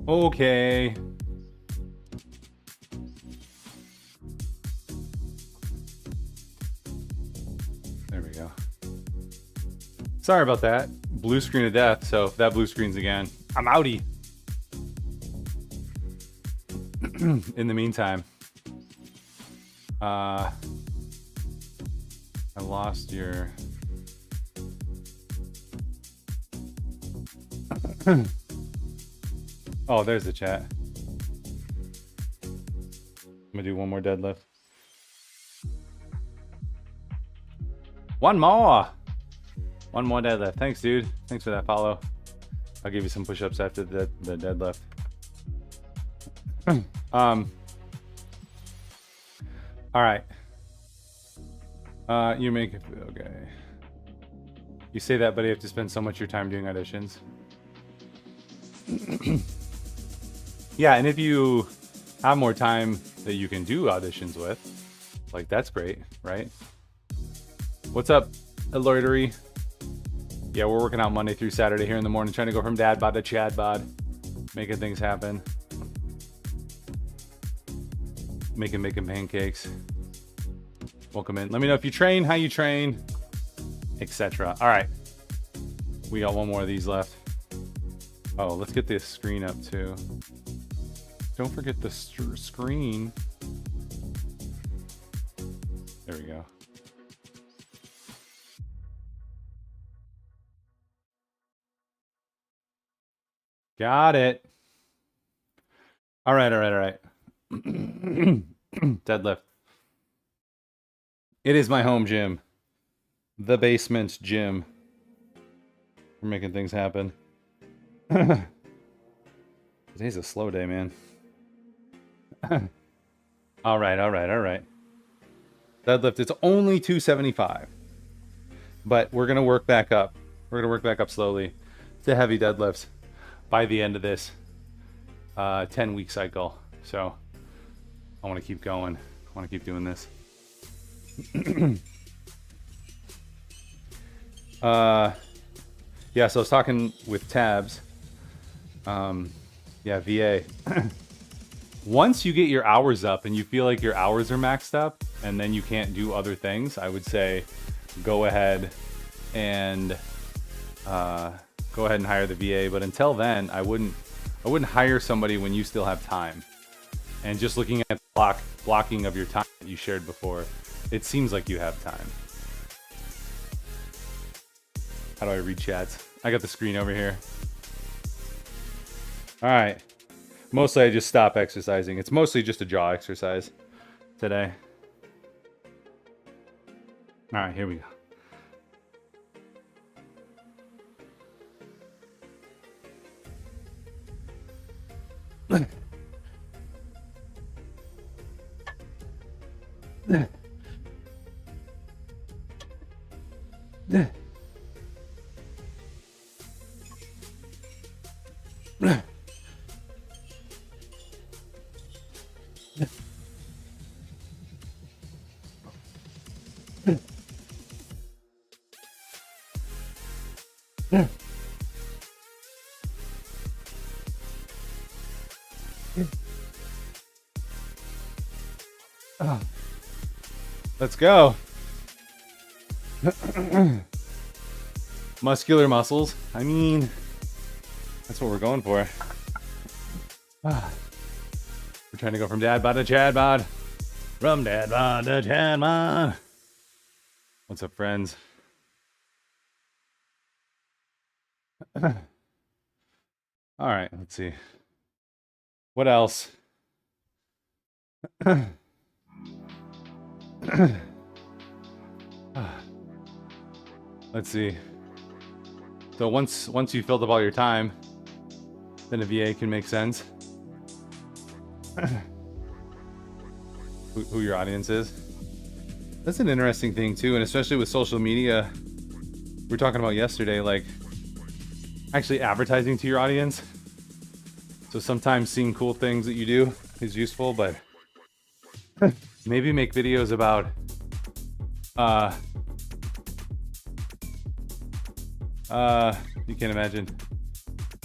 Okay. There we go. Sorry about that. Blue screen of death. So if that blue screens again, I'm outie. In the meantime, I lost your... Oh, there's the chat. I'm gonna do one more deadlift. One more deadlift. Thanks, dude. Thanks for that follow. I'll give you some push-ups after the deadlift. All right. You make it okay. You say that, but you have to spend so much of your time doing auditions. Yeah, and if you have more time that you can do auditions with, like, that's great, right? What's up, Aloitery? Yeah, we're working out Monday through Saturday here in the morning, trying to go from dad bod to Chad bod, making things happen. Making pancakes. Welcome in. Let me know if you train, how you train, etc. All right, we got one more of these left. Oh, let's get this screen up too. Don't forget the screen. There we go. Got it. All right. Deadlift. It is my home gym. The basement gym. We're making things happen. Today's a slow day, man. All right. Deadlift, it's only 275. But we're going to work back up. We're going to work back up slowly to heavy deadlifts by the end of this 10-week cycle. So I want to keep going. I want to keep doing this. Yeah, so I was talking with Tabs. Yeah, VA. Once you get your hours up and you feel like your hours are maxed up and then you can't do other things, I would say go ahead and hire the VA. But until then, I wouldn't hire somebody when you still have time. And just looking at the blocking of your time that you shared before, it seems like you have time. How do I read chats? I got the screen over here. All right. Mostly I just stop exercising. It's mostly just a jaw exercise today. All right, here we go. Let's go. Muscular muscles. I mean, that's what we're going for. We're trying to go from dad bod to Chad bod. From dad bod to Chad bod. What's up, friends? All right, let's see. What else? Let's see. So once you filled up all your time, then a VA can make sense. who your audience is. That's an interesting thing too, and especially with social media, we were talking about yesterday, like actually advertising to your audience. So sometimes seeing cool things that you do is useful, but maybe make videos about you can't imagine.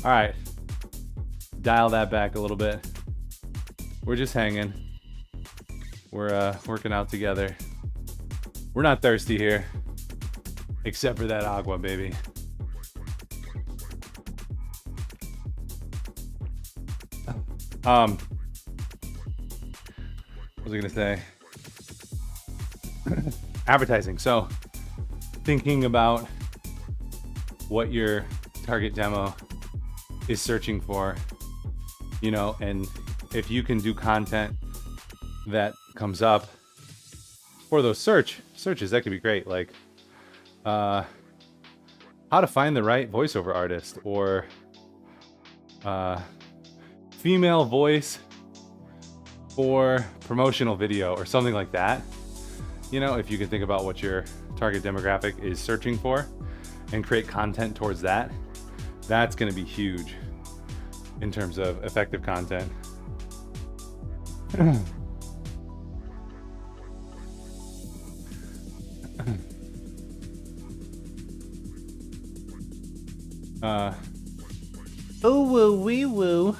All right, dial that back a little bit. We're just hanging. We're working out together. We're not thirsty here, except for that agua, baby. What was I gonna say? Advertising. So thinking about what your target demo is searching for, you know, and if you can do content that comes up for those searches, that could be great. Like how to find the right voiceover artist, or female voice for promotional video, or something like that. You know, if you can think about what your target demographic is searching for and create content towards that, that's going to be huge in terms of effective content. Oh woo wee woo.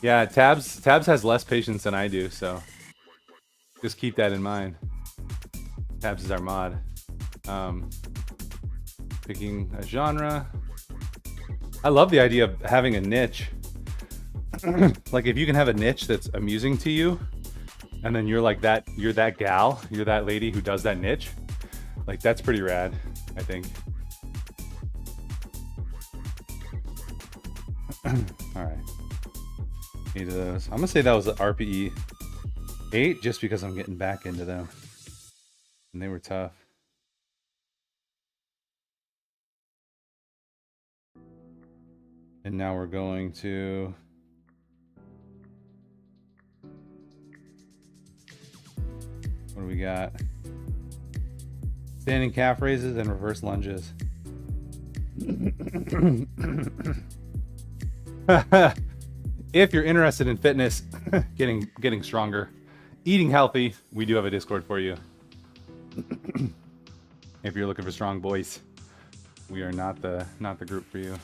Yeah, Tabs has less patience than I do, so just keep that in mind. Tabs is our mod. Picking a genre. I love the idea of having a niche. Like if you can have a niche that's amusing to you, and then you're like that, you're that gal, you're that lady who does that niche. Like that's pretty rad, I think. All right. 8 of those. I'm gonna say that was the RPE 8 just because I'm getting back into them. And they were tough. And now we're going to what do we got? Standing calf raises and reverse lunges. If you're interested in fitness, getting stronger, eating healthy, we do have a Discord for you. If you're looking for strong boys, we are not the group for you.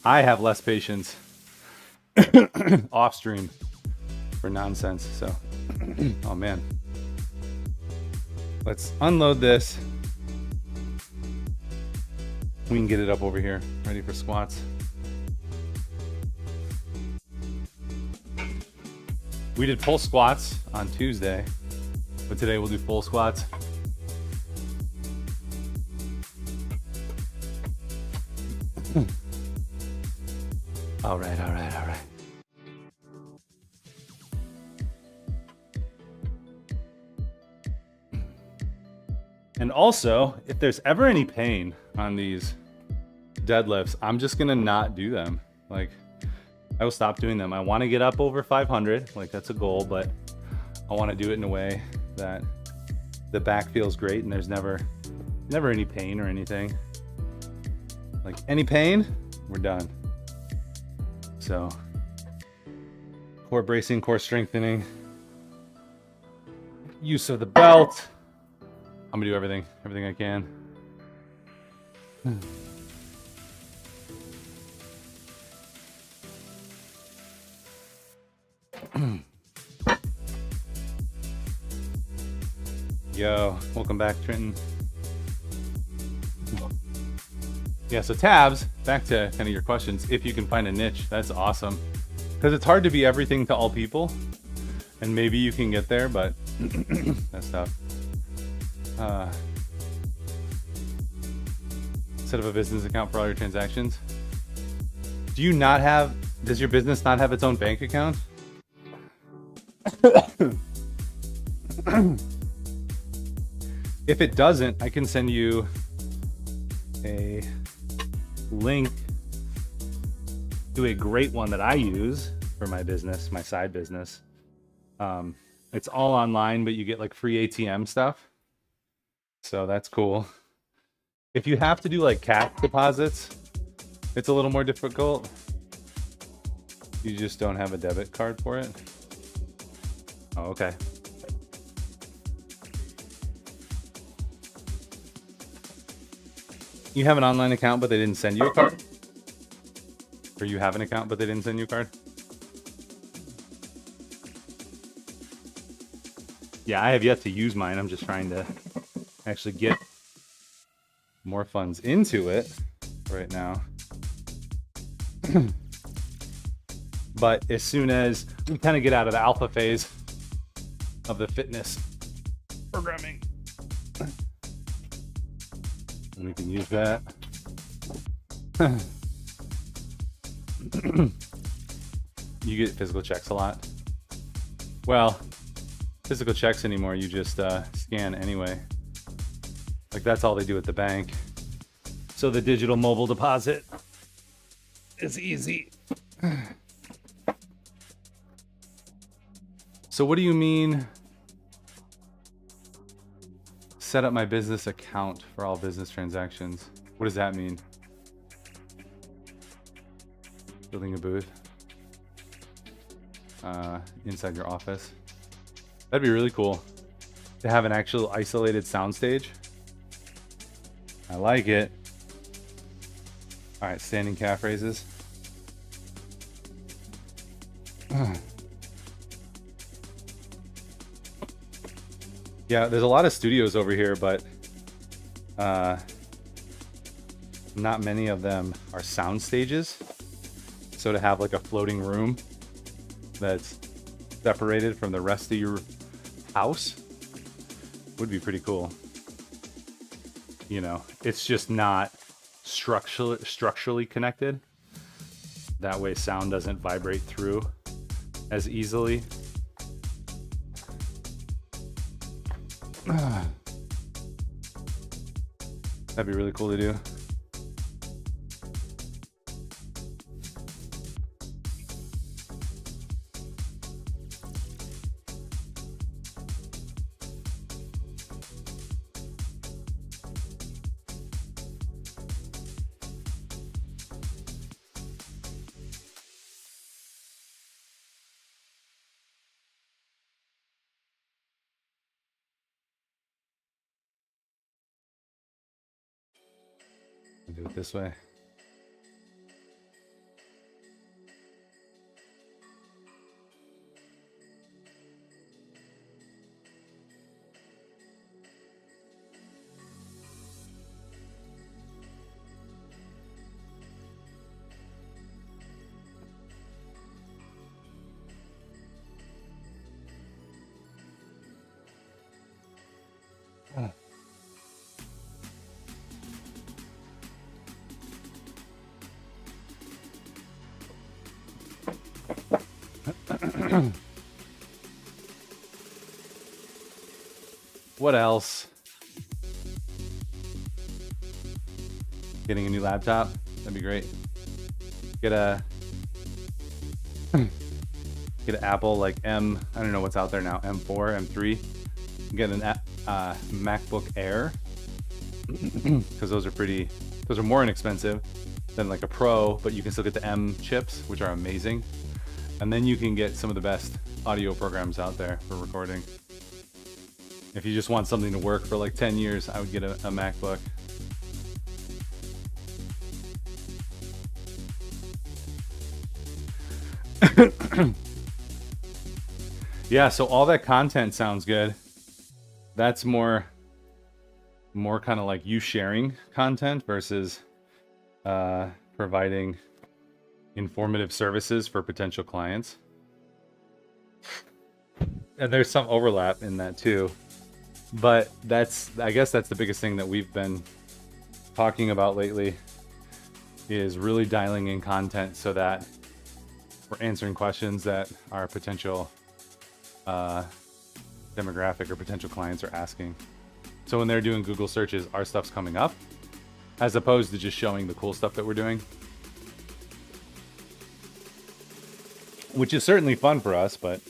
I have less patience off stream for nonsense, so oh man. Let's unload this. We can get it up over here, ready for squats. We did full squats on Tuesday, but today we'll do full squats. All right. And also, if there's ever any pain on these deadlifts, I'm just gonna not do them. Like, I will stop doing them. I want to get up over 500, like that's a goal, but I want to do it in a way that the back feels great and there's never any pain or anything. Like any pain, we're done. So, core bracing, core strengthening, use of the belt. I'm gonna do everything I can. Yo, welcome back, Trenton. Yeah, so Tabs, back to kind of your questions. If you can find a niche, that's awesome. Because it's hard to be everything to all people. And maybe you can get there, but that's tough. Set up a business account for all your transactions. Does your business not have its own bank account? If it doesn't, I can send you a link to a great one that I use for my business, my side business. It's all online, but you get like free ATM stuff. So that's cool. If you have to do like cash deposits, it's a little more difficult. You just don't have a debit card for it. Oh, okay. You have an online account, but they didn't send you a card? Or you have an account, but they didn't send you a card? Yeah, I have yet to use mine. I'm just trying to actually get more funds into it right now. But as soon as we kind of get out of the alpha phase of the fitness programming, and we can use that. You get physical checks a lot. Well, physical checks anymore, you just scan anyway. Like that's all they do at the bank. So the digital mobile deposit is easy. So what do you mean? Set up my business account for all business transactions. What does that mean? Building a booth inside your office. That'd be really cool to have an actual isolated soundstage. I like it. All right, standing calf raises. Yeah, there's a lot of studios over here, but not many of them are sound stages. So to have like a floating room that's separated from the rest of your house would be pretty cool. You know, it's just not structurally connected. That way sound doesn't vibrate through as easily. That'd be really cool to do. Do it this way. What else? Getting a new laptop. That'd be great. Get an Apple like M. I don't know what's out there now. M4, M3. Get an MacBook Air because those are more inexpensive than like a Pro, but you can still get the M chips, which are amazing. And then you can get some of the best audio programs out there for recording. If you just want something to work for like 10 years, I would get a MacBook. Yeah, so all that content sounds good. That's more kind of like you sharing content versus providing informative services for potential clients. And there's some overlap in that too. But I guess that's the biggest thing that we've been talking about lately is really dialing in content so that we're answering questions that our potential demographic or potential clients are asking. So when they're doing Google searches, our stuff's coming up as opposed to just showing the cool stuff that we're doing, which is certainly fun for us, but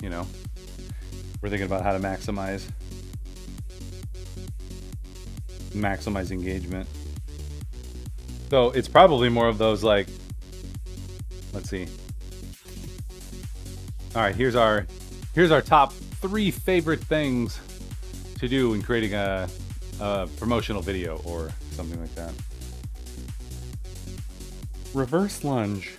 you know, we're thinking about how to maximize engagement. So it's probably more of those like, let's see. All right, here's our top 3 favorite things to do when creating a promotional video or something like that. Reverse lunge.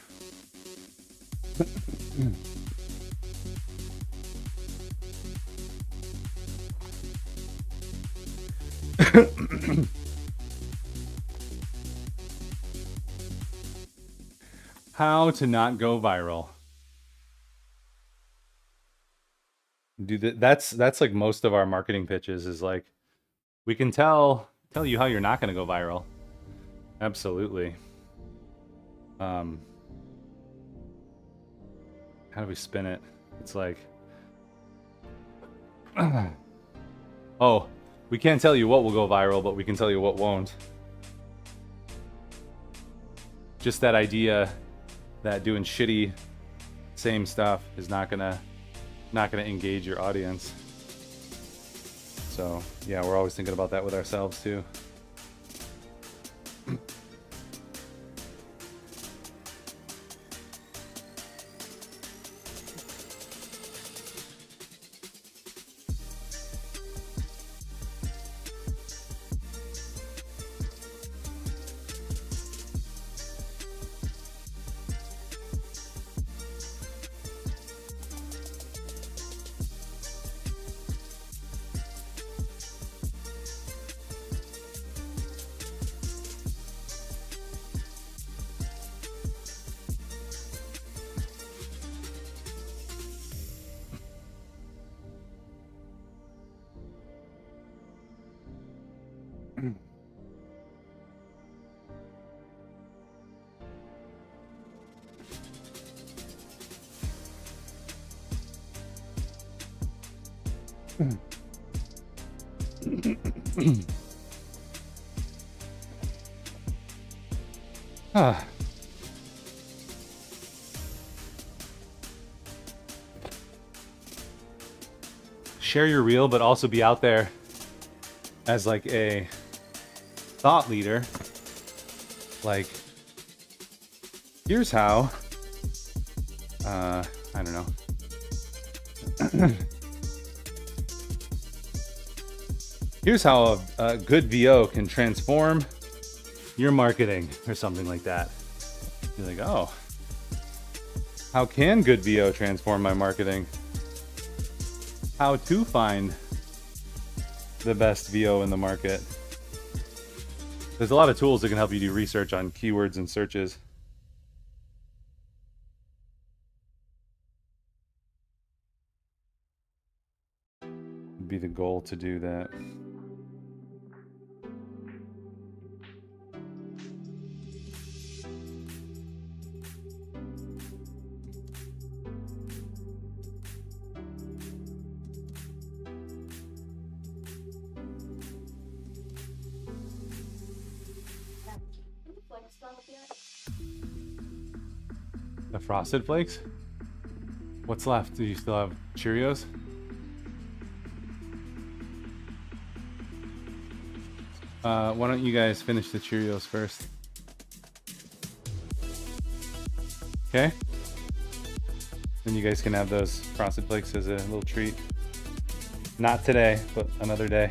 How to not go viral. That's like most of our marketing pitches is like, we can tell you how you're not going to go viral. Absolutely. How do we spin it? It's like, oh, we can't tell you what will go viral, but we can tell you what won't. Just that idea that doing shitty same stuff is not gonna engage your audience. So yeah, we're always thinking about that with ourselves too. Share your reel, but also be out there as like a thought leader. Like, here's how, I don't know. Here's how a good VO can transform your marketing or something like that. You're like, oh, how can good VO transform my marketing? How to find the best VO in the market. There's a lot of tools that can help you do research on keywords and searches. It'd be the goal to do that. The Frosted Flakes? What's left? Do you still have Cheerios? Why don't you guys finish the Cheerios first? Okay? Then you guys can have those Frosted Flakes as a little treat. Not today, but another day.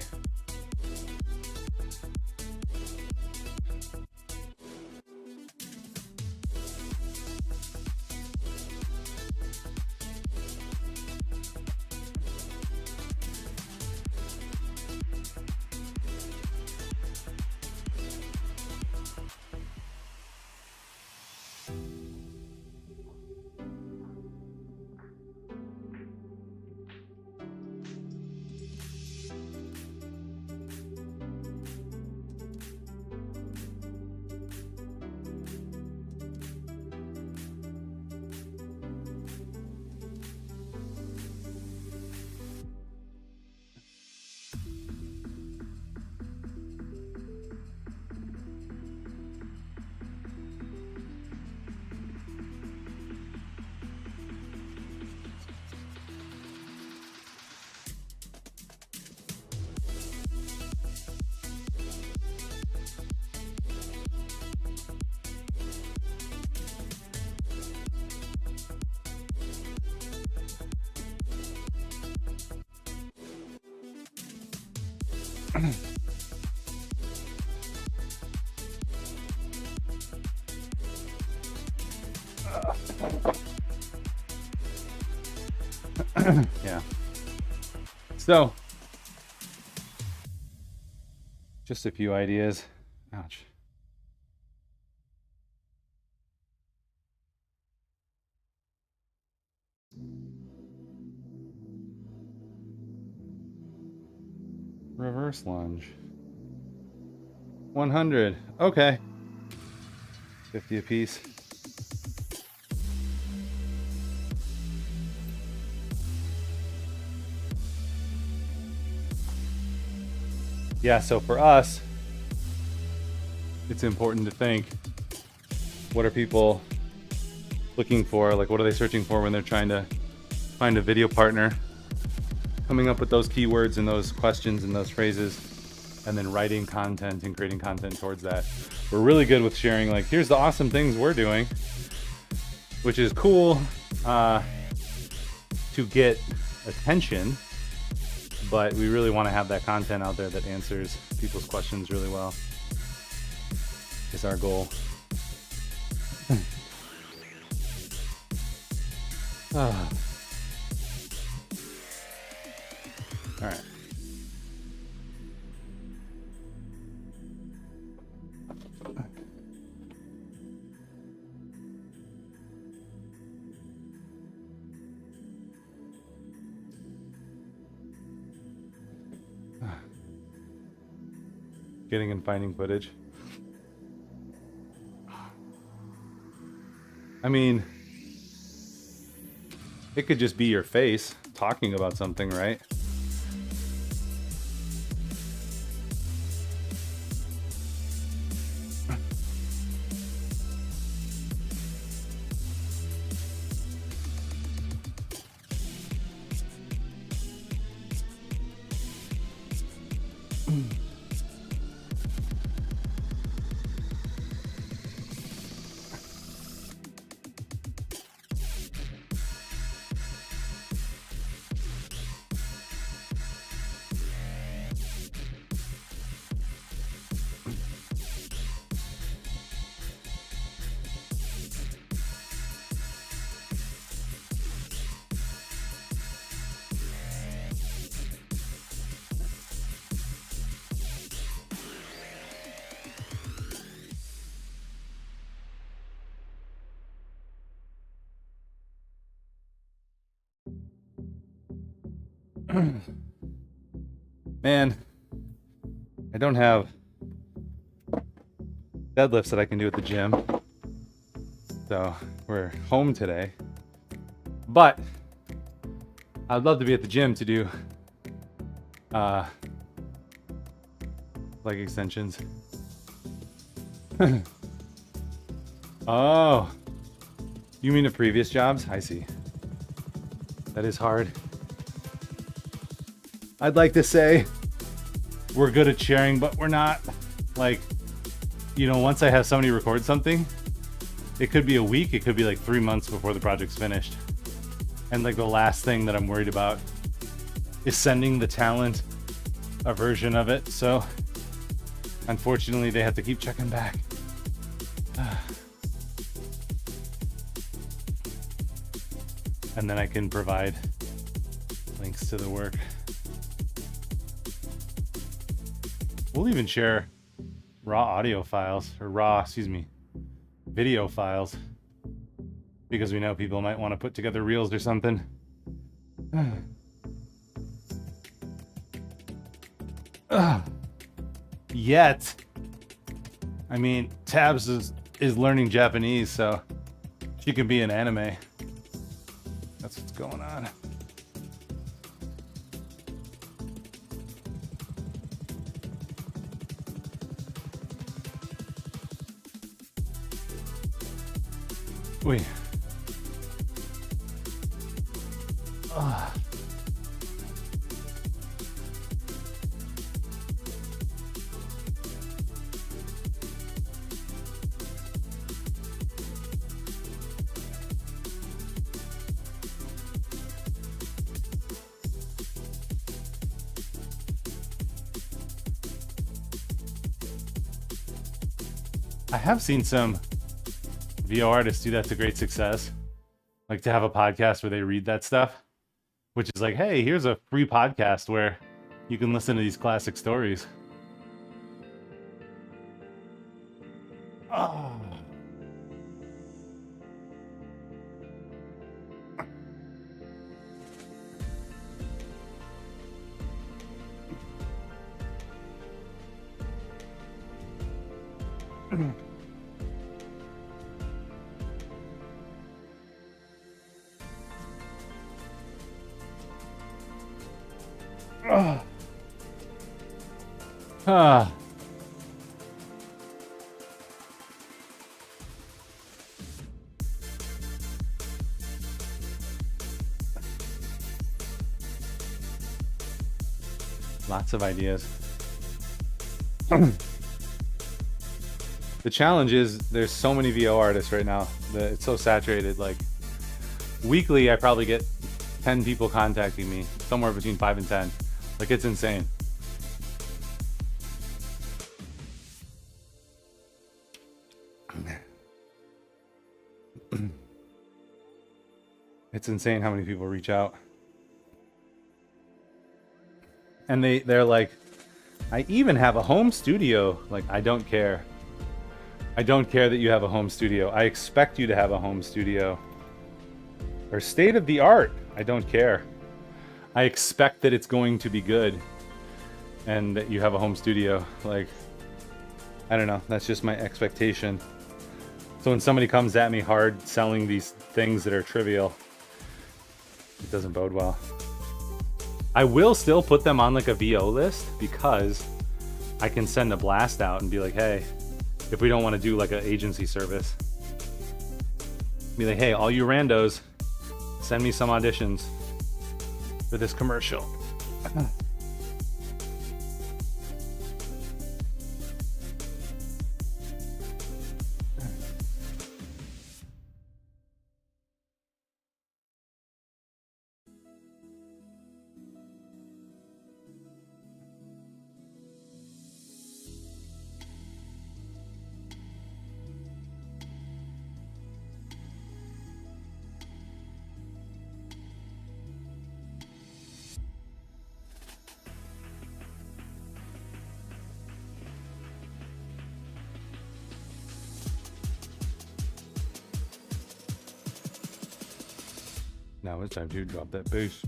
Yeah. So, just a few ideas. Ouch. Reverse lunge. 100. Okay. 50 apiece. Yeah, so for us, it's important to think, what are people looking for? Like, what are they searching for when they're trying to find a video partner? Coming up with those keywords and those questions and those phrases, and then writing content and creating content towards that. We're really good with sharing, like, here's the awesome things we're doing, which is cool to get attention, but we really want to have that content out there that answers people's questions really well. Is our goal. All right. Getting and finding footage. I mean, it could just be your face talking about something, right? Man, I don't have deadlifts that I can do at the gym, so we're home today. But I'd love to be at the gym to do leg extensions. Oh, you mean the previous jobs? I see. That is hard. I'd like to say we're good at sharing, but we're not. Like, you know, once I have somebody record something, it could be a week, it could be like 3 months before the project's finished. And like the last thing that I'm worried about is sending the talent a version of it. So unfortunately, they have to keep checking back. And then I can provide links to the work. We'll even share raw audio files, or video files, because we know people might want to put together reels or something. Yet, I mean, Tabs is learning Japanese, so she can be in anime. That's what's going on. Wait. I have seen some VO artists do that to great success. Like to have a podcast where they read that stuff, which is like, hey, here's a free podcast where you can listen to these classic stories. Oh. Ah. Lots of ideas. The challenge is there's so many VO artists right now that it's so saturated. Like weekly, I probably get 10 people contacting me, somewhere between 5 and 10. Like it's insane. It's insane how many people reach out. And they're like, I even have a home studio. Like, I don't care. I don't care that you have a home studio. I expect you to have a home studio. Or state of the art. I don't care. I expect that it's going to be good. And that you have a home studio. Like, I don't know. That's just my expectation. So when somebody comes at me hard selling these things that are trivial, it doesn't bode well. I will still put them on like a VO list because I can send a blast out and be like, hey, if we don't want to do like an agency service, be like, hey, all you randos, send me some auditions for this commercial. Now it's time to drop that bass.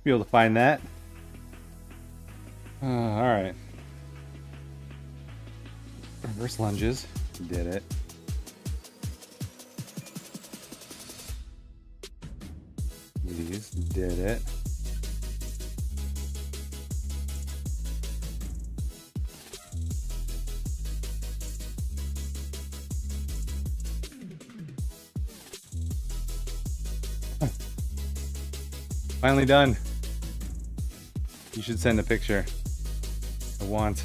Be able to find that. All right. Reverse lunges. Did it. These did it. Finally done. You should send a picture. I want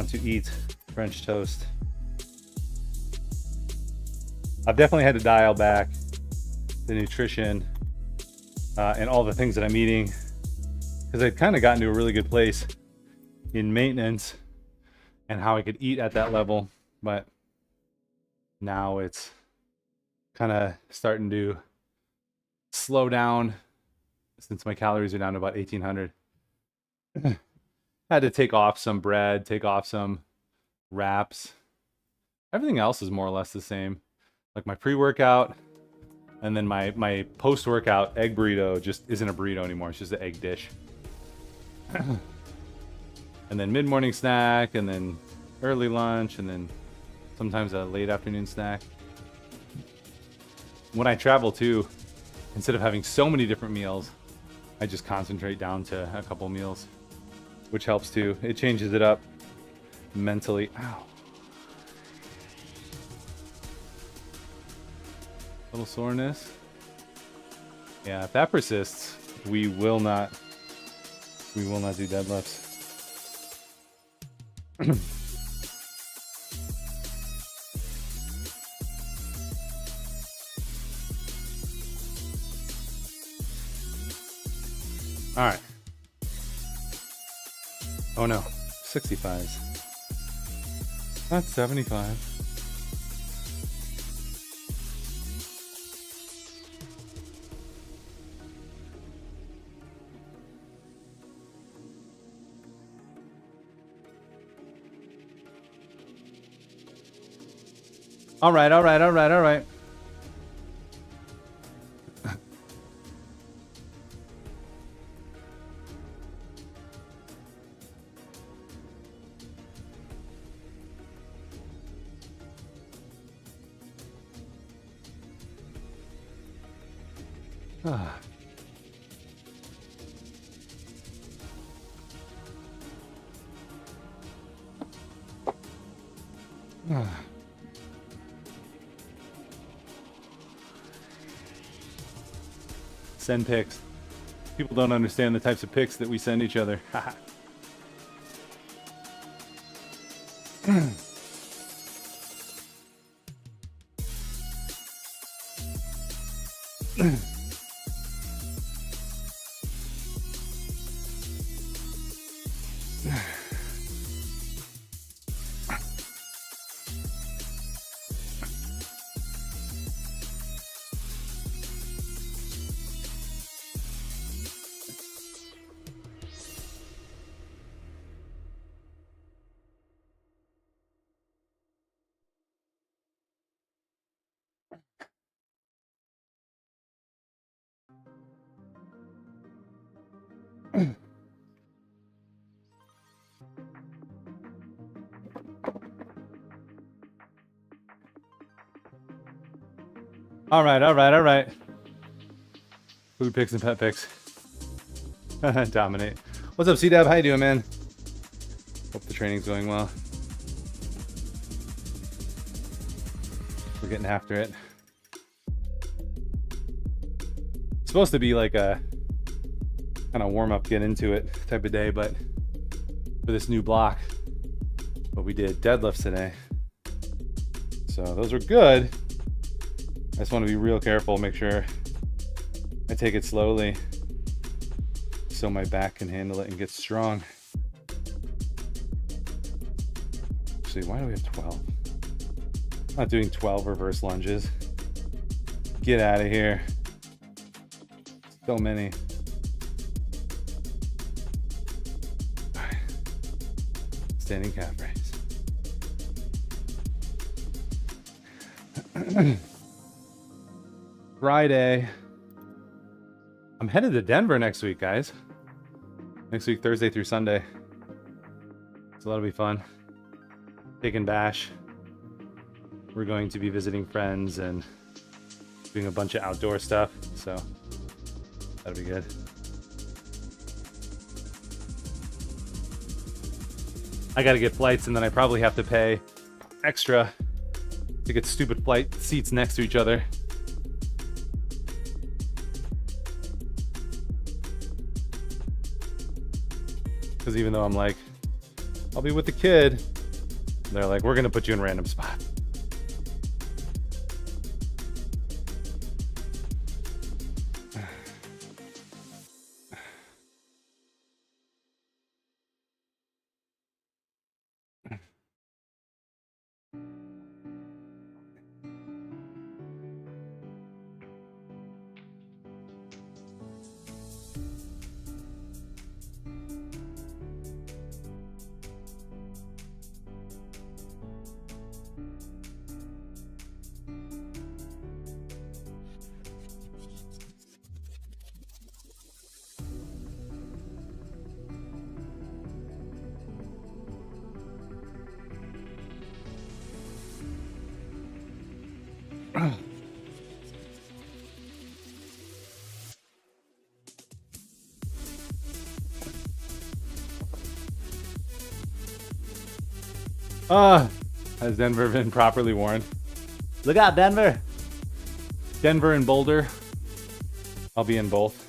to eat French toast. I've definitely had to dial back the nutrition and all the things that I'm eating because I'd kind of gotten to a really good place in maintenance and how I could eat at that level, but now it's kind of starting to slow down since my calories are down to about 1,800. Had to take off some bread, take off some wraps. Everything else is more or less the same. Like my pre-workout and then my post-workout egg burrito just isn't a burrito anymore. It's just an egg dish. And then mid-morning snack and then early lunch and then sometimes a late afternoon snack. When I travel too, instead of having so many different meals, I just concentrate down to a couple meals, which helps too. It changes it up mentally. Ow. Little soreness. Yeah, if that persists, we will not do deadlifts. All right. Oh no, 65s. Not 75. All right. Ah. Send pics. People don't understand the types of pics that we send each other. All right. Food pics and pet pics. Dominate. What's up, C-Dab? How you doing, man? Hope the training's going well. We're getting after it. It's supposed to be like a kind of warm up, get into it type of day, but for this new block, but we did deadlifts today. So those were good. I just want to be real careful, make sure I take it slowly so my back can handle it and get strong. Actually, why do we have 12? I'm not doing 12 reverse lunges. Get out of here. So many. All right. Standing calf raise. Friday. I'm headed to Denver next week, guys. Next week, Thursday through Sunday. So that'll be fun. Taking Bash. We're going to be visiting friends and doing a bunch of outdoor stuff. So that'll be good. I gotta get flights, and then I probably have to pay extra to get stupid flight seats next to each other. Because even though I'm like, I'll be with the kid, they're like, we're gonna put you in a random spot. Has Denver been properly warned? Look out, Denver! Denver and Boulder. I'll be in both.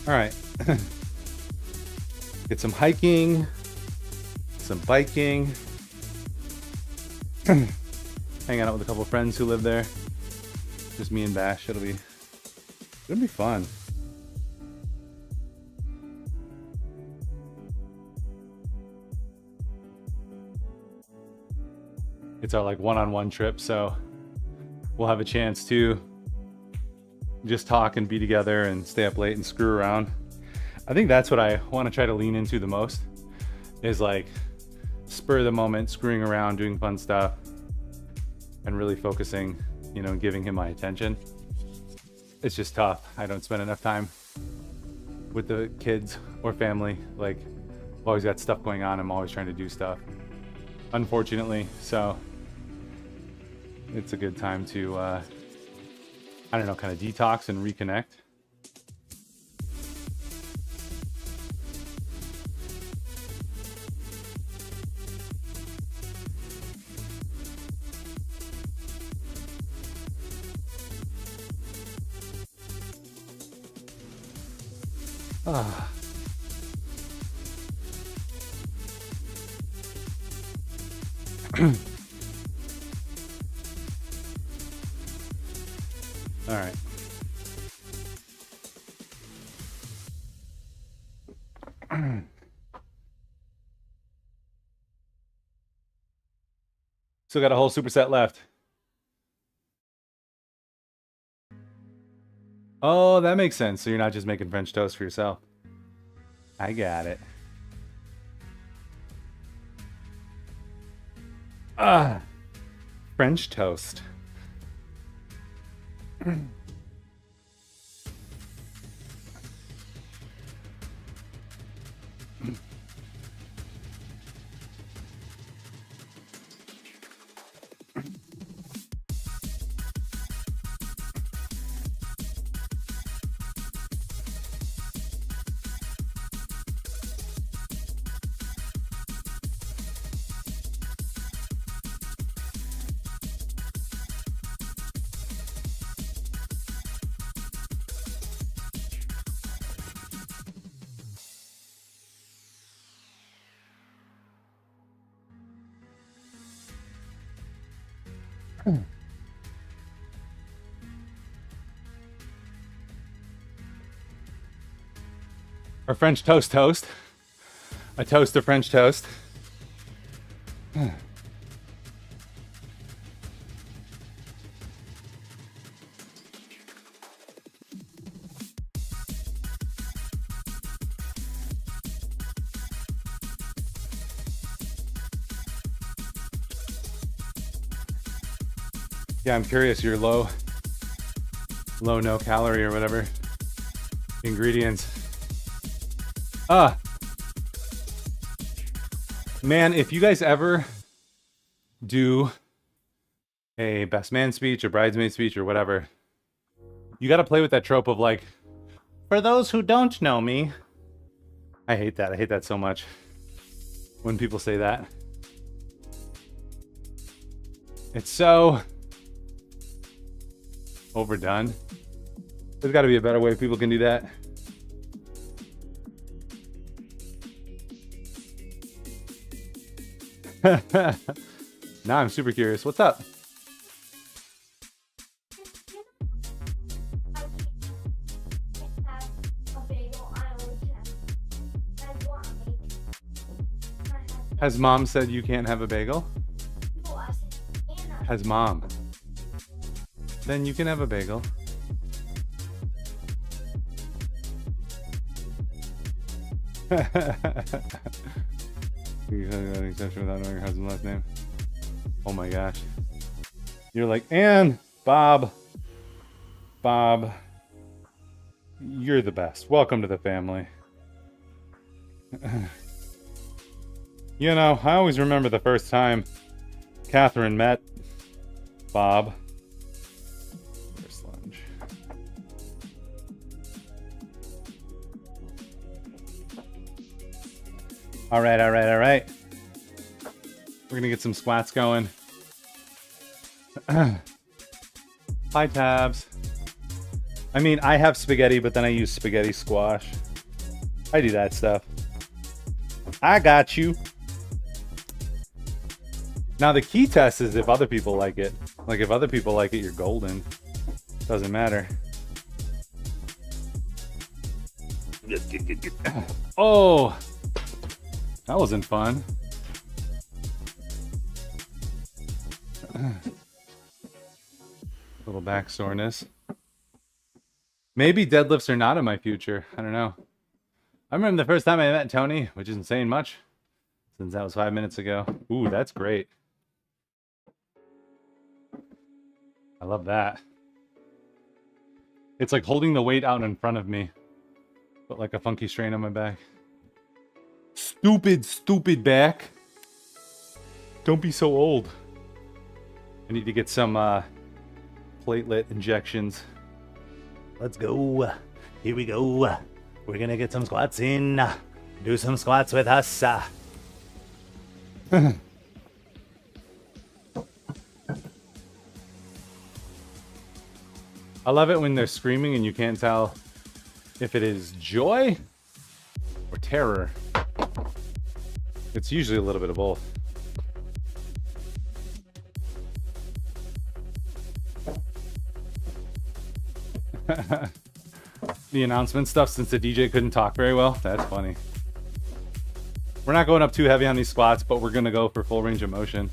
Alright. Get some hiking. Some biking. Hang out with a couple friends who live there. Just me and Bash. It'll be fun. It's our like one-on-one trip, so we'll have a chance to just talk and be together and stay up late and screw around. I think that's what I want to try to lean into the most, is like spur of the moment, screwing around, doing fun stuff, and really focusing, you know, giving him my attention. It's just tough. I don't spend enough time with the kids or family. Like, I've always got stuff going on. I'm always trying to do stuff, unfortunately. So it's a good time to, I don't know, kind of detox and reconnect. Ah. All right. Still got a whole superset left. Oh, that makes sense. So you're not just making French toast for yourself. I got it. French toast. Or French toast toast. A toast of French toast. Yeah, I'm curious, your low, no calorie or whatever ingredients. Man, if you guys ever do a best man speech or bridesmaid speech or whatever, you got to play with that trope of like, for those who don't know me. I hate that. I hate that so much when people say that. It's so overdone. There's got to be a better way people can do that. Now I'm super curious. What's up? Has mom said you can't have a bagel? Has mom? Then you can have a bagel. You have an exception without knowing your husband's last name. Oh my gosh. You're like, and Bob, you're the best. Welcome to the family. You know, I always remember the first time Catherine met Bob. First lunch. All right, all right, all right. We're gonna get some squats going. Hi, tabs. I mean, I have spaghetti, but then I use spaghetti squash. I do that stuff. I got you. Now, the key test is if other people like it. Like, if other people like it, you're golden. Doesn't matter. Oh, that wasn't fun. Little back soreness. Maybe deadlifts are not in my future. I don't know. I remember the first time I met Tony, which isn't saying much, since that was 5 minutes ago. Ooh, that's great. I love that. It's like holding the weight out in front of me, but like a funky strain on my back. Stupid, stupid back. Don't be so old. I need to get some platelet injections. Let's go. Here we go. We're gonna get some squats in. Do some squats with us. I love it when they're screaming and you can't tell if it is joy or terror. It's usually a little bit of both. The announcement stuff, since the DJ couldn't talk very well. That's funny. We're not going up too heavy on these squats, but we're going to go for full range of motion.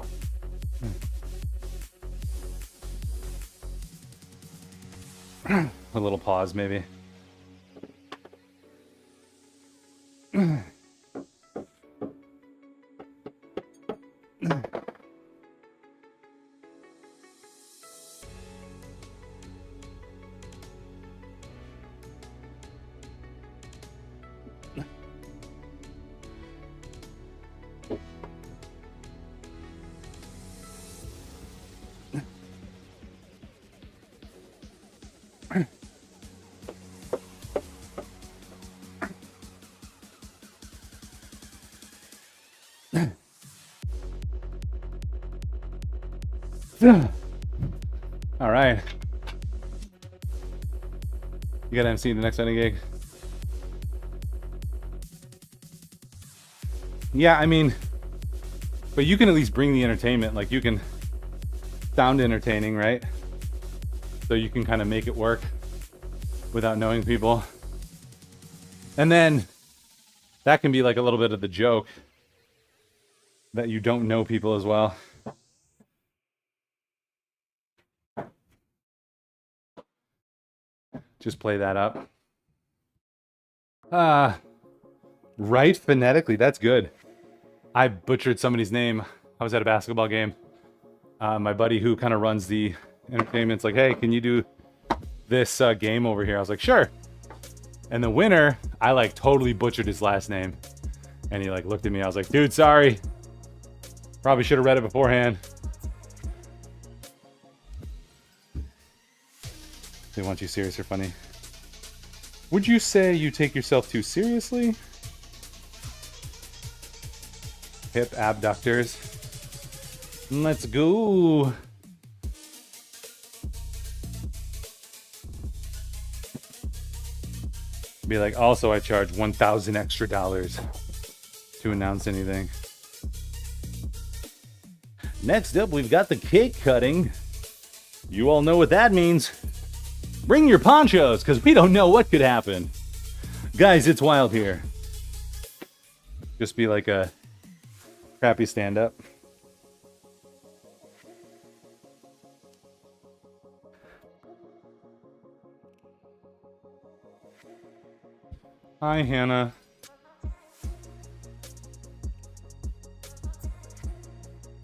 A little pause, maybe. All right. You got MC the next running gig? Yeah, I mean, but you can at least bring the entertainment. Like, you can sound entertaining, right? So you can kind of make it work without knowing people. And then that can be like a little bit of the joke that you don't know people as well. Just play that up. Right phonetically, that's good. I butchered somebody's name. I was at a basketball game. My buddy who kind of runs the entertainment's like, hey, can you do this game over here? I was like, sure. And the winner, I like totally butchered his last name. And he like looked at me. I was like, dude, sorry. Probably should have read it beforehand. They want you serious or funny. Would you say you take yourself too seriously? Hip abductors. Let's go. Be like, also I charge $1,000 extra to announce anything. Next up, we've got the cake cutting. You all know what that means. Bring your ponchos, because we don't know what could happen. Guys, it's wild here. Just be like a crappy stand-up. Hi, Hannah.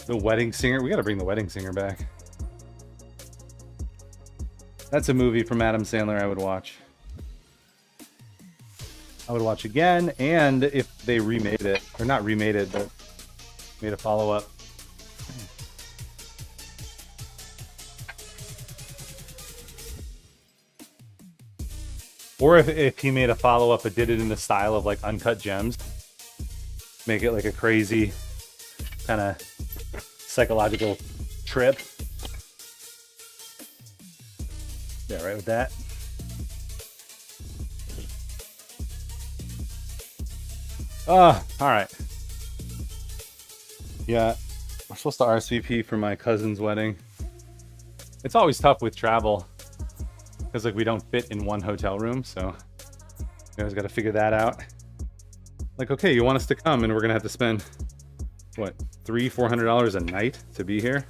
The wedding singer. We gotta bring the wedding singer back. That's a movie from Adam Sandler I would watch. I would watch again, and if they remade it, or not remade it, but made a follow-up. Or if he made a follow-up but did it in the style of like Uncut Gems. make it like a crazy kind of psychological trip. Yeah, right with that. All right. Yeah, we're supposed to RSVP for my cousin's wedding. It's always tough with travel because like we don't fit in one hotel room, so we always got to figure that out. Like, okay, you want us to come, and we're gonna have to spend what, $300-400 a night to be here?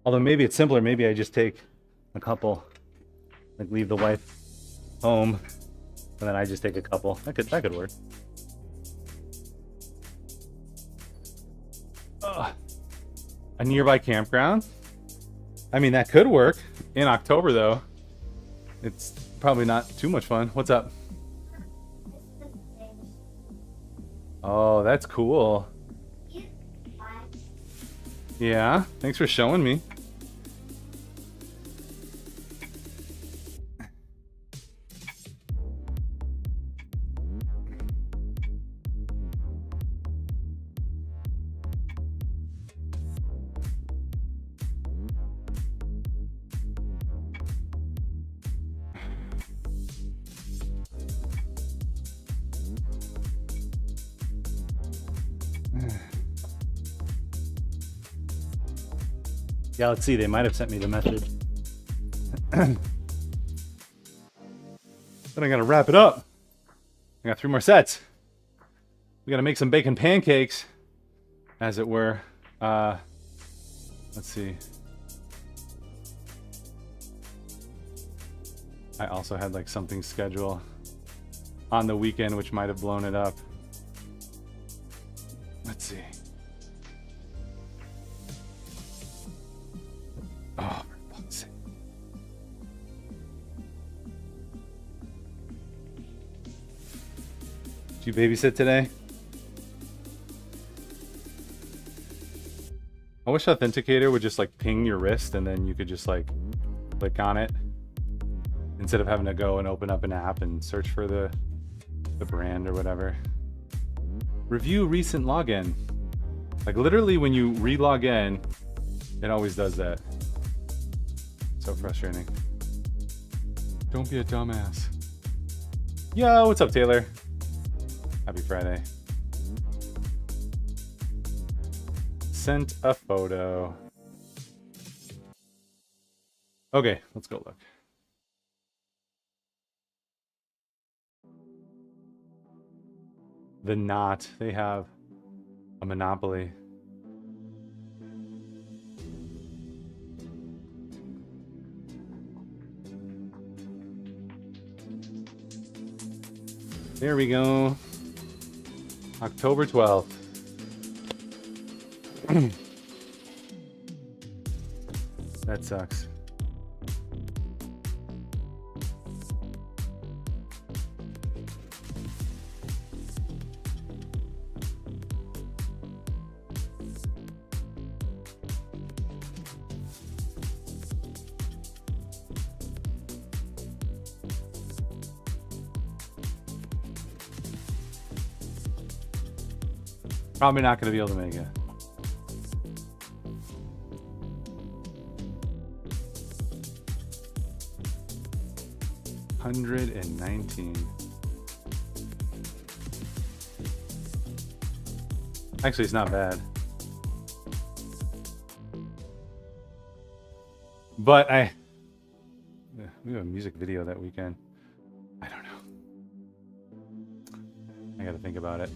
Although maybe it's simpler. Maybe I just take a couple, like leave the wife home, and then I just take a couple. That could work. A nearby campground? I mean, that could work. In October, though, it's probably not too much fun. What's up? Oh, that's cool. Yeah, thanks for showing me. Yeah, let's see. They might have sent me the message. Then I gotta wrap it up. I got 3 more sets. We gotta make some bacon pancakes, as it were. Let's see. I also had like something scheduled on the weekend, which might have blown it up. Let's see. Oh, for fuck's sake. Did you babysit today? I wish Authenticator would just like ping your wrist and then you could just like click on it instead of having to go and open up an app and search for the brand or whatever. Review recent login. Like literally when you re-log in, it always does that. So frustrating. Don't be a dumbass. Yo, what's up, Taylor? Happy Friday. Sent a photo. Okay, let's go look. The Knot, they have a Monopoly. There we go. October 12th. That sucks. Probably not going to be able to make it. $119. Actually, it's not bad. But we have a music video that weekend. I don't know. I got to think about it.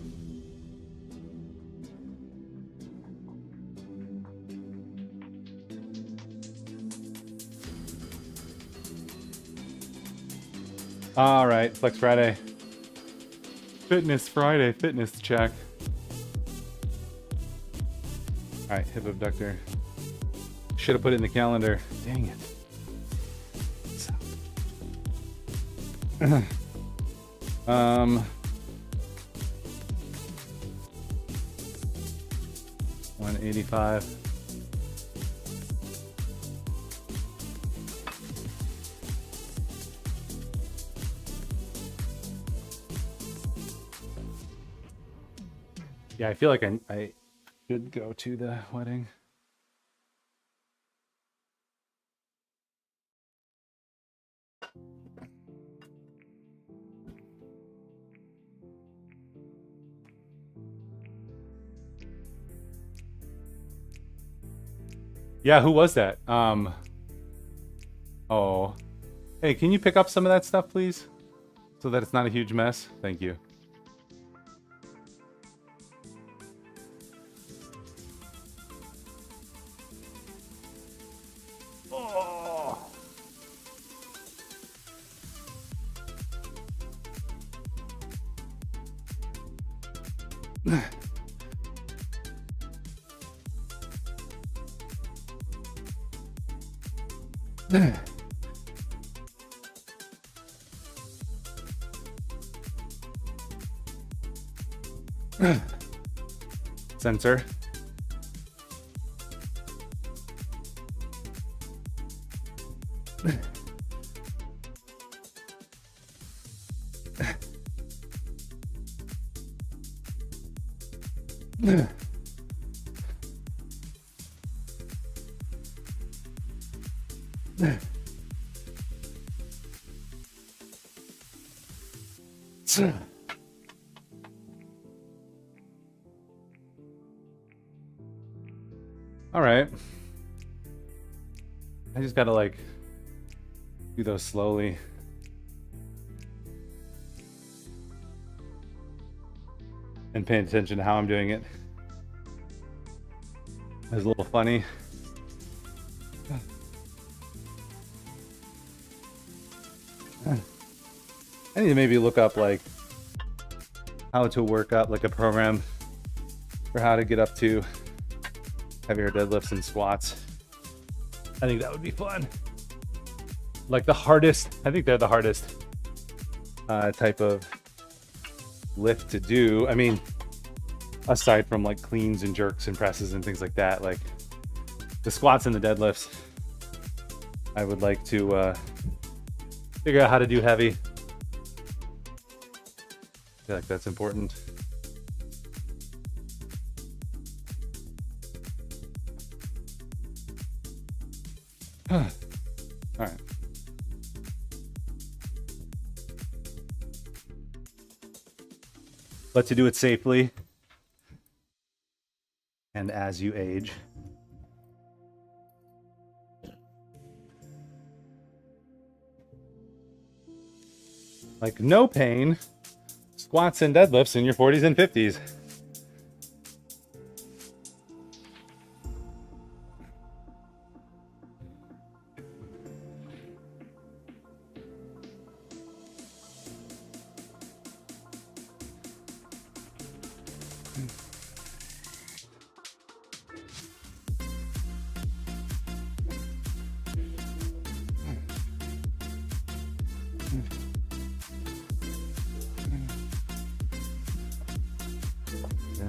All right, Flex Friday. Fitness Friday, fitness check. All right, hip abductor. Should have put it in the calendar. Dang it. Um, 185. Yeah, I feel like I should go to the wedding. Yeah, who was that? Oh. Hey, can you pick up some of that stuff, please? So that it's not a huge mess? Thank you. Oh. Sensor. All right. I just gotta like do those slowly. And paying attention to how I'm doing it. It's a little funny. I need to maybe look up like how to work up like a program for how to get up to heavier deadlifts and squats. I think that would be fun. Like the hardest, I think they're the hardest type of lift to do. I mean, aside from like cleans and jerks and presses and things like that, like the squats and the deadlifts, I would like to figure out how to do heavy. I feel like that's important. All right. But to do it safely and as you age. Like no pain, squats and deadlifts in your 40s and 50s.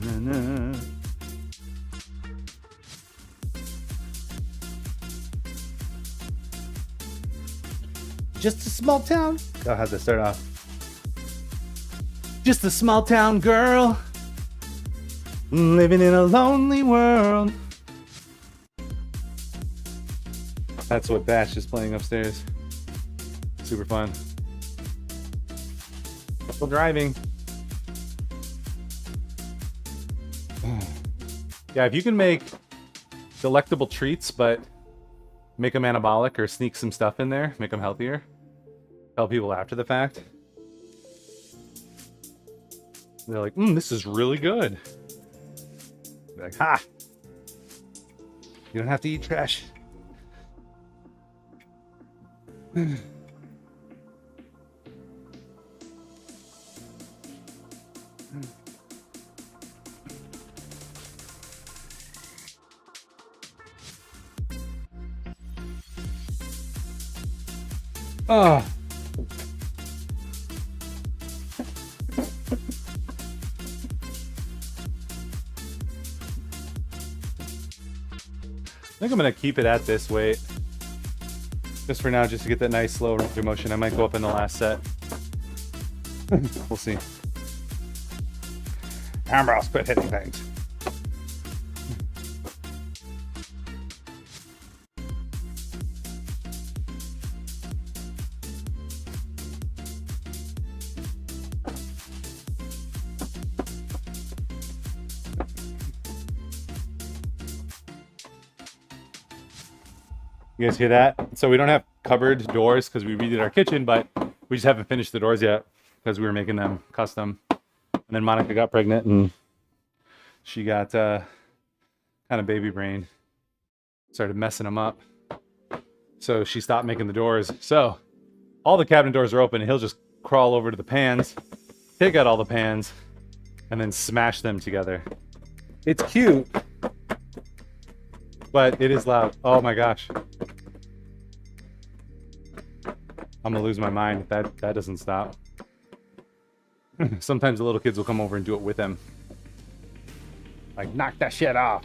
Na-na-na. Just a small town. Oh, how's that start off? Just a small town girl living in a lonely world. That's what Bash is playing upstairs. Super fun. Still driving. Yeah, if you can make delectable treats, but make them anabolic or sneak some stuff in there, make them healthier, tell people after the fact. They're like, this is really good. Be like, ha! You don't have to eat trash. Oh. I think I'm gonna keep it at this weight. Just for now, just to get that nice slow range of motion. I might go up in the last set. We'll see. Hamburgers, quit hitting things. You guys hear that? So we don't have cupboard doors because we redid our kitchen, but we just haven't finished the doors yet because we were making them custom. And then Monica got pregnant and she got kind of baby brain, started messing them up. So she stopped making the doors. So all the cabinet doors are open and he'll just crawl over to the pans, take out all the pans, and then smash them together. It's cute, but it is loud. Oh my gosh. I'm gonna lose my mind if that doesn't stop. Sometimes the little kids will come over and do it with him. Like, knock that shit off.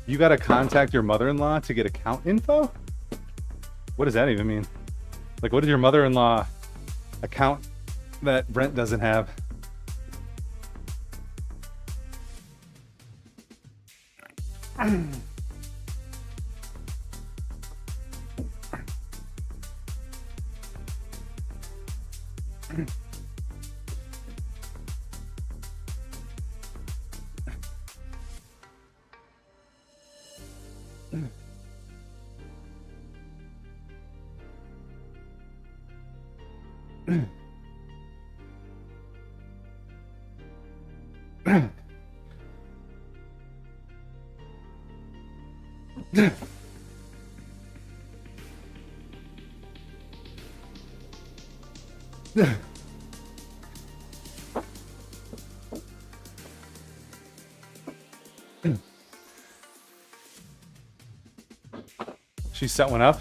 You gotta contact your mother-in-law to get account info? What does that even mean? Like, what is your mother-in-law account that Brent doesn't have? She set one up.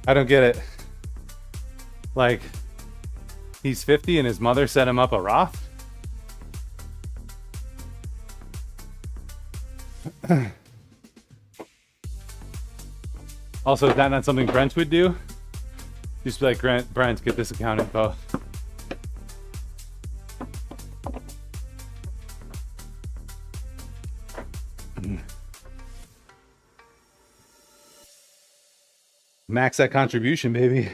I don't get it. Like, he's 50 and his mother set him up a Roth? Also, is that not something Brent would do? Just be like, Brent, get this account info. Max that contribution, baby.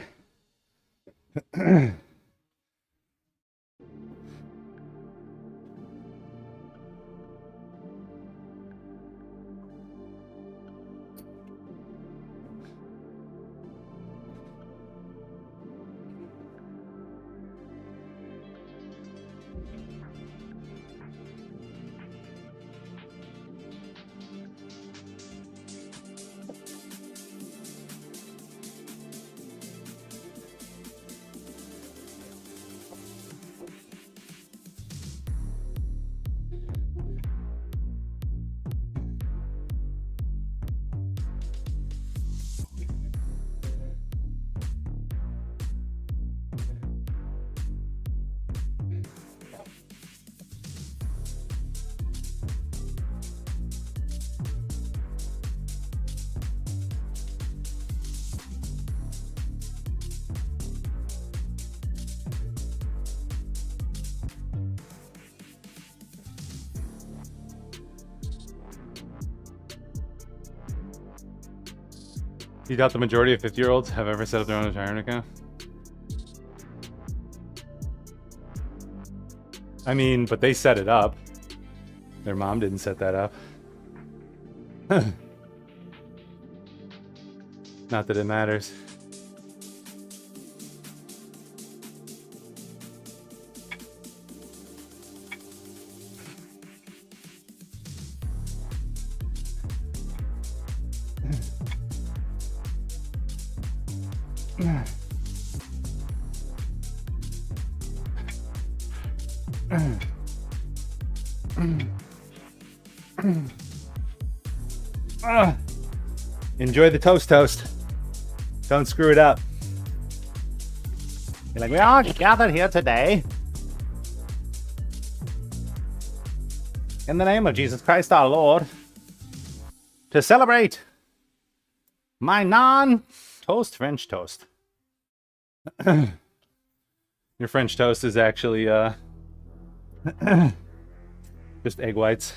You doubt the majority of 50-year-olds have ever set up their own retirement account? I mean, but they set it up. Their mom didn't set that up. Not that it matters. Enjoy the toast. Don't screw it up. You're like, we are gathered here today in the name of Jesus Christ our Lord to celebrate my non-toast French toast. Your French toast is actually just egg whites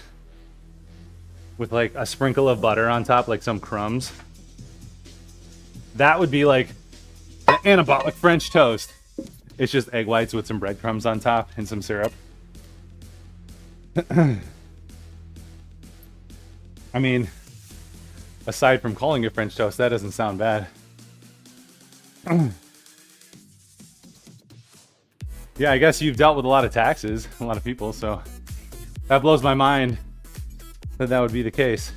with like a sprinkle of butter on top, like some crumbs. That would be like the anabolic French toast. It's just egg whites with some breadcrumbs on top and some syrup. I mean, aside from calling it French toast, that doesn't sound bad. Yeah, I guess you've dealt with a lot of taxes, a lot of people, so that blows my mind that that would be the case.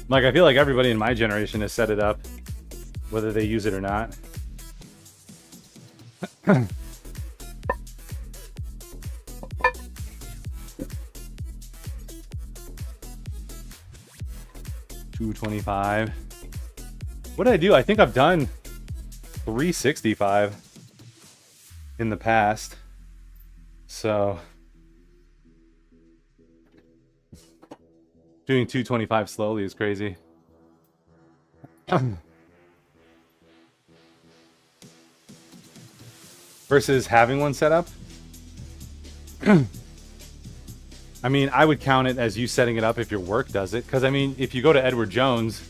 Like, I feel like everybody in my generation has set it up, whether they use it or not. $225. What did I do? I think I've done $365 in the past. So doing $225 slowly is crazy. Versus having one set up. I mean, I would count it as you setting it up if your work does it. Because, I mean, if you go to Edward Jones,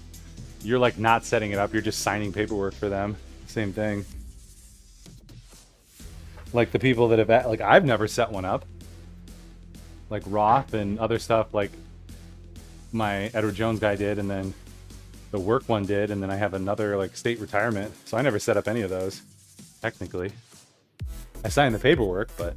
you're like not setting it up. You're just signing paperwork for them. Same thing. Like the people that have, like, I've never set one up. Like Roth and other stuff, like my Edward Jones guy did, and then the work one did, and then I have another like state retirement. So I never set up any of those, technically. I signed the paperwork, but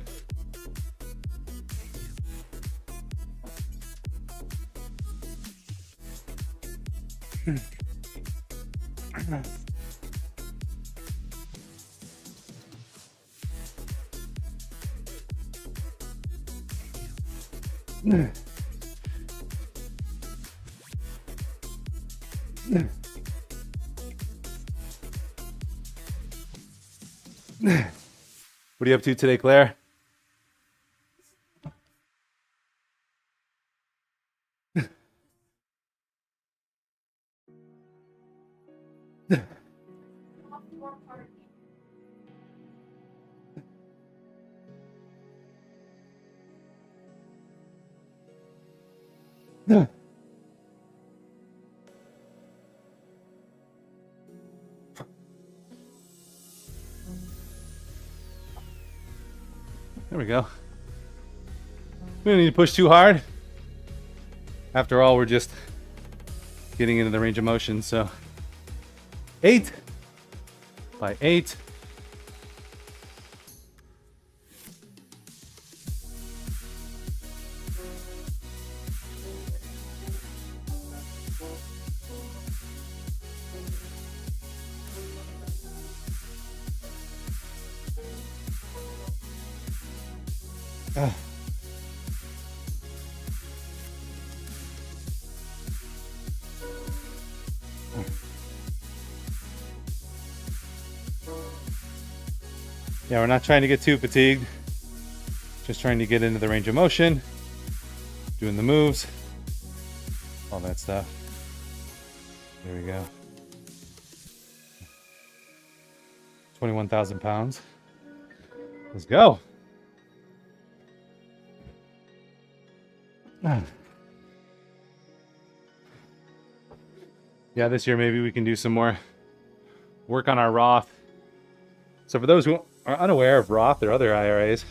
what are you up to today, Claire? There we go. We don't need to push too hard. After all, we're just getting into the range of motion, so 8 by 8. Yeah, we're not trying to get too fatigued. Just trying to get into the range of motion, doing the moves, all that stuff. There we go. 21,000 pounds. Let's go. Yeah, this year maybe we can do some more work on our Roth. So for those who are unaware of Roth or other IRAs,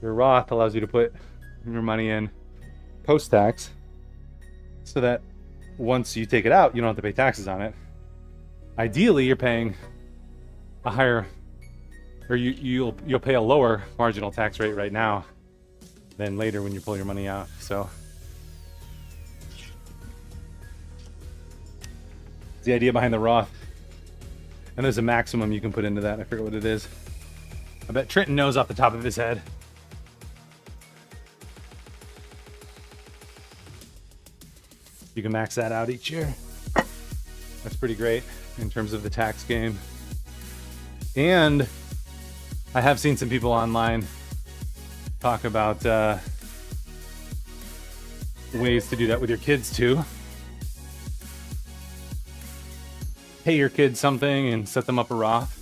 your Roth allows you to put your money in post-tax so that once you take it out, you don't have to pay taxes on it. Ideally, you're paying a higher, or you'll pay a lower marginal tax rate right now than later when you pull your money out. So it's the idea behind the Roth. And there's a maximum you can put into that. I forget what it is. I bet Trenton knows off the top of his head. You can max that out each year. That's pretty great in terms of the tax game. And I have seen some people online talk about ways to do that with your kids too. Pay your kids something and set them up a Roth.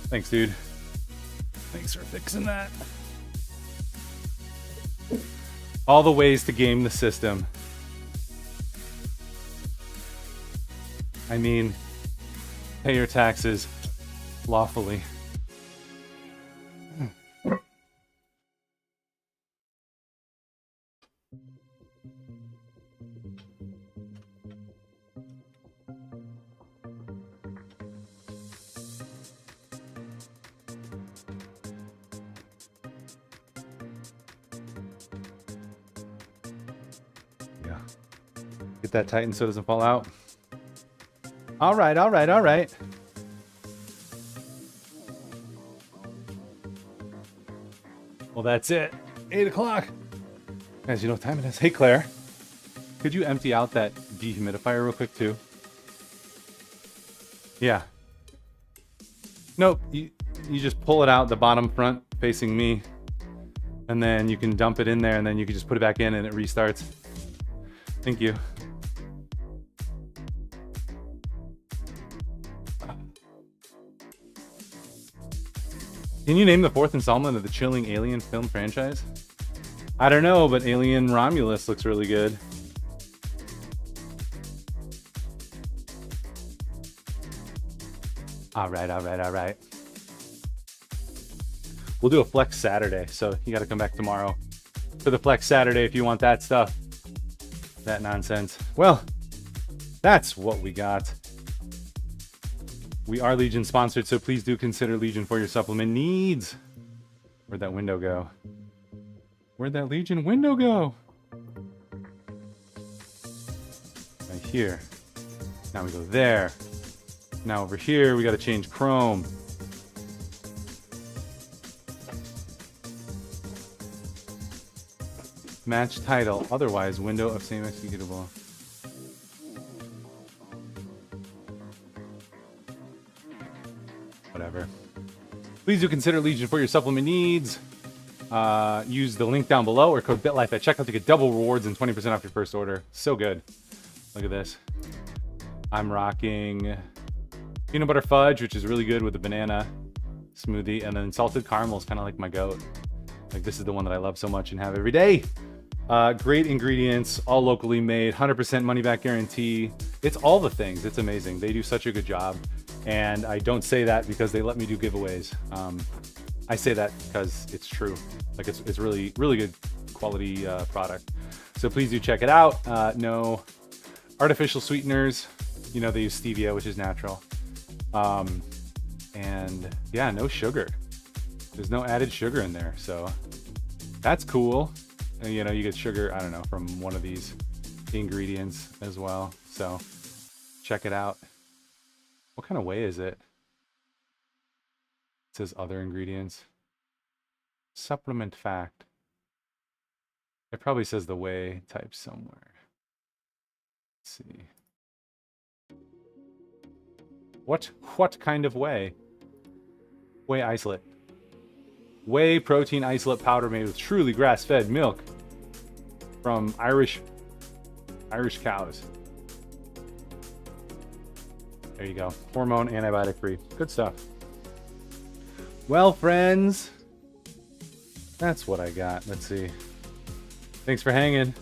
Thanks, dude. Thanks for fixing that. All the ways to game the system. I mean, pay your taxes lawfully. Yeah. Get that tightened so it doesn't fall out. All right, all right, all right. Well, that's it. 8 o'clock. Guys, you know what time it is. Hey, Claire. Could you empty out that dehumidifier real quick, too? Yeah. Nope. You just pull it out the bottom front facing me. And then you can dump it in there, and then you can just put it back in and it restarts. Thank you. Can you name the 4th installment of the chilling Alien film franchise? I don't know, but Alien Romulus looks really good. All right, all right, all right. We'll do a Flex Saturday, so you got to come back tomorrow for the Flex Saturday if you want that stuff. That nonsense. Well, that's what we got. We are Legion sponsored, so please do consider Legion for your supplement needs. Where'd that window go? Where'd that Legion window go? Right here. Now we go there. Now over here, we got to change Chrome. Match title. Otherwise, window of same executable. Whatever. Please do consider Legion for your supplement needs. Use the link down below or code BitLife at checkout to get double rewards and 20% off your first order. So good. Look at this. I'm rocking peanut butter fudge, which is really good with the banana smoothie, and then salted caramel is kind of like my goat. Like, this is the one that I love so much and have every day. Great ingredients, all locally made, 100% money back guarantee. It's all the things. It's amazing. They do such a good job. And I don't say that because they let me do giveaways. I say that because it's true. Like, it's really, really good quality product. So please do check it out. No artificial sweeteners. You know, they use stevia, which is natural. And yeah, no sugar. There's no added sugar in there. So that's cool. And, you know, you get sugar, I don't know, from one of these ingredients as well. So check it out. What kind of whey is it? It says other ingredients. Supplement fact. It probably says the whey type somewhere. Let's see. What kind of whey? Whey isolate. Whey protein isolate powder made with truly grass-fed milk from Irish cows. There you go. Hormone antibiotic free. Good stuff. Well, friends, that's what I got. Let's see. Thanks for hanging.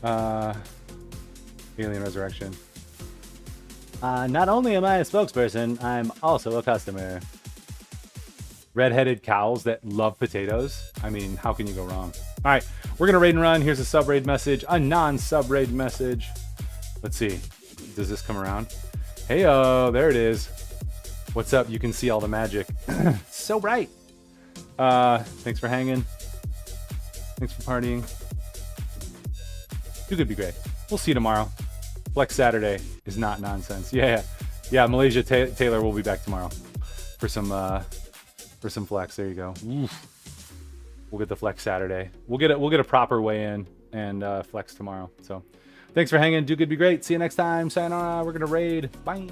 Alien Resurrection. Not only am I a spokesperson, I'm also a customer. Redheaded cows that love potatoes. I mean, how can you go wrong? All right, we're gonna raid and run. Here's a sub-raid message, a non-sub-raid message. Let's see. Does this come around? Hey-oh, there it is. What's up? You can see all the magic. So bright. Thanks for hanging. Thanks for partying. You could be great. We'll see you tomorrow. Flex Saturday is not nonsense. Yeah. Malaysia Taylor will be back tomorrow for some flex. There you go. Oof. We'll get the Flex Saturday. We'll get a proper weigh in and flex tomorrow. So thanks for hanging. Do good, be great. See you next time. Sayonara. We're going to raid. Bye.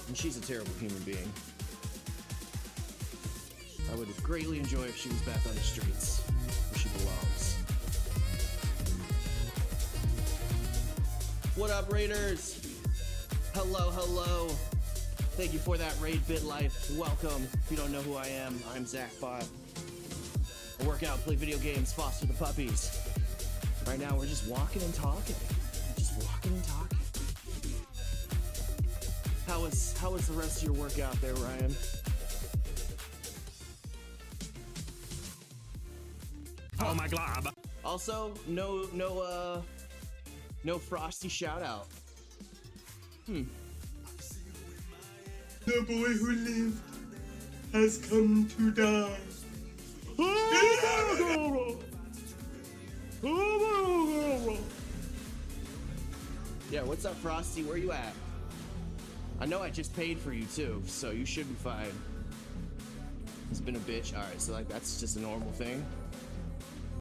And she's a terrible human being. I would greatly enjoy if she was back on the streets, where she belongs. What up, Raiders? Hello, hello. Thank you for that raid, BitLife. Welcome. If you don't know who I am, I'm Zachbot. I work out, play video games, foster the puppies. Right now, we're just walking and talking. Just walking and talking. How was the rest of your workout there, Ryan? Oh my glob. Also, no Frosty shout out. The boy who lived has come to die. Yeah, what's up, Frosty? Where you at? I know I just paid for you too, so you should be fine. It's been a bitch. Alright, so like that's just a normal thing.